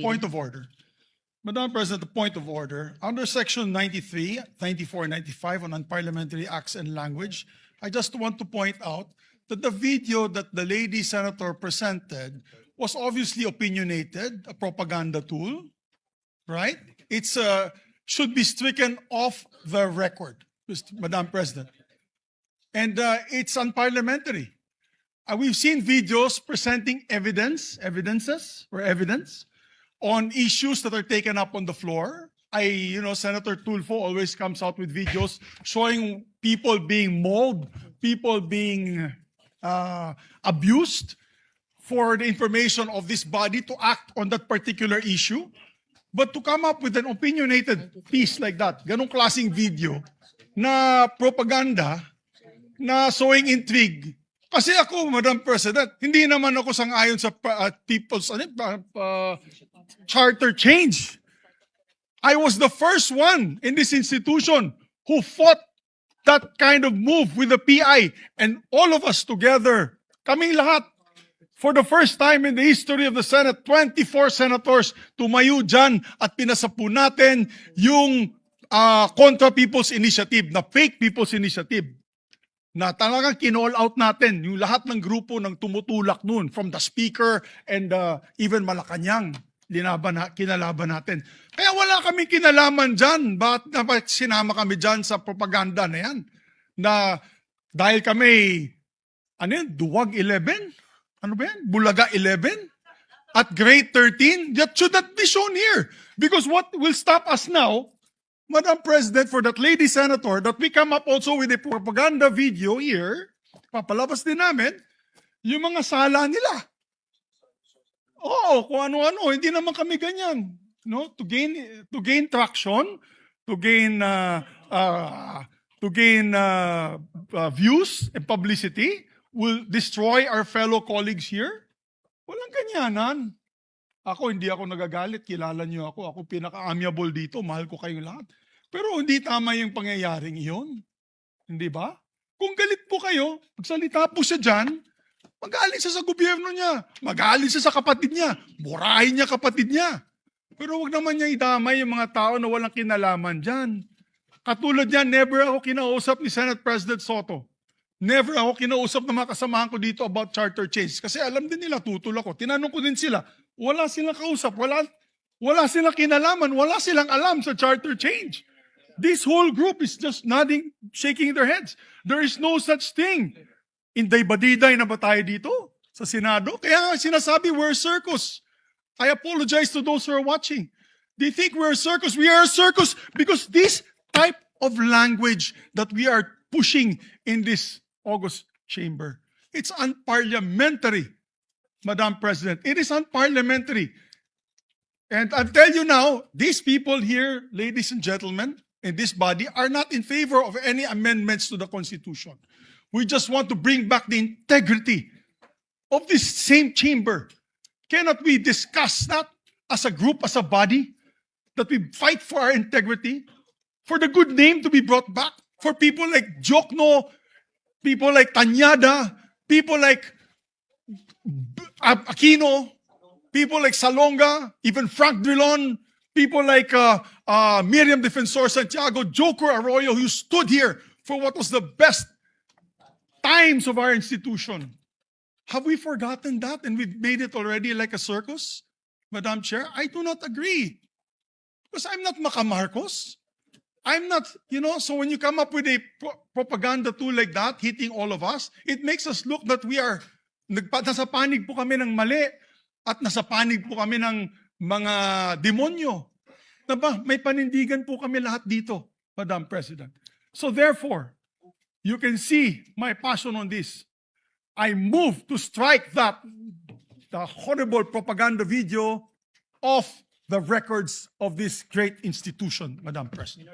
Point of order. Madam President, the point of order. Under Section 93, 94, and 95 on unparliamentary acts and language, I just want to point out that the video that the lady senator presented was obviously opinionated, a propaganda tool, right? It's should be stricken off the record, Madam President. And it's unparliamentary. We've seen videos presenting evidence on issues that are taken up on the floor. Senator Tulfo always comes out with videos showing people being mauled, people being abused for the information of this body to act on that particular issue. But to come up with an opinionated piece like that, ganong klaseng video na propaganda, na showing intrigue. Kasi ako, Madam President, hindi naman ako sang-ayon sa people's charter change. I was the first one in this institution who fought that kind of move with the PI, and all of us together, kaming lahat, for the first time in the history of the Senate, 24 senators tumayo dyan at pinasapu natin yung Contra People's Initiative, na fake People's Initiative, na talagang kinall out natin yung lahat ng grupo ng tumutulak nun, from the Speaker and even Malacanang, kinalaban natin. Kaya wala kaming kinalaman dyan. Bakit sinama kami dyan sa propaganda na yan? Na dahil kami, Duwag 11? Ano ba yan? Bulaga 11? At grade 13? That should not be shown here. Because what will stop us now, Madam President, for that lady senator, that we come up also with a propaganda video here, papalabas din namin, yung mga sala nila. Oo, kung ano-ano, hindi naman kami ganyan. No? To gain traction, to gain views and publicity, will destroy our fellow colleagues here? Walang ganyanan. Hindi ako nagagalit, kilala niyo ako. Ako pinaka-amiable dito, mahal ko kayong lahat. Pero hindi tama yung pangyayaring iyon. Hindi ba? Kung galit po kayo, magsalita po siya dyan, magalit siya sa gobyerno niya, magalit siya sa kapatid niya, murahin niya kapatid niya. Pero wag naman niya idamay yung mga tao na walang kinalaman dyan. Katulad niyan, never ako kinausap ni Senate President Soto. Never ako kinausap ng mga kasamahan ko dito about charter change. Kasi alam din nila, tutol ako. Tinanong ko din sila, wala silang kausap, wala silang kinalaman, wala silang alam sa charter change. This whole group is just nodding, shaking their heads. There is no such thing. Inday-badiday na ba tayo dito sa Senado? Kaya sinasabi, we're a circus. I apologize to those who are watching. They think we're a circus. We are a circus because this type of language that we are pushing in this August chamber, it's unparliamentary, Madam President. It is unparliamentary. And I'll tell you now, these people here, ladies and gentlemen, in this body, are not in favor of any amendments to the Constitution. We just want to bring back the integrity of this same chamber. Cannot we discuss that as a group, as a body, that we fight for our integrity, for the good name to be brought back, for people like Jokno, people like Tanyada, people like Aquino, people like Salonga, even Frank Drilon, people like Miriam Defensor Santiago, Joker Arroyo, who stood here for what was the best times of our institution. Have we forgotten that and we've made it already like a circus, Madam Chair? I do not agree. Because I'm not Macamarcos. I'm not, so when you come up with a propaganda tool like that, hitting all of us, it makes us look that we are, nasa panig po kami ng mali at nasa panig po kami ng mga demonyo. Diba? May panindigan po kami lahat dito, Madam President. So therefore, you can see my passion on this. I move to strike the horrible propaganda video off the records of this great institution, Madam President.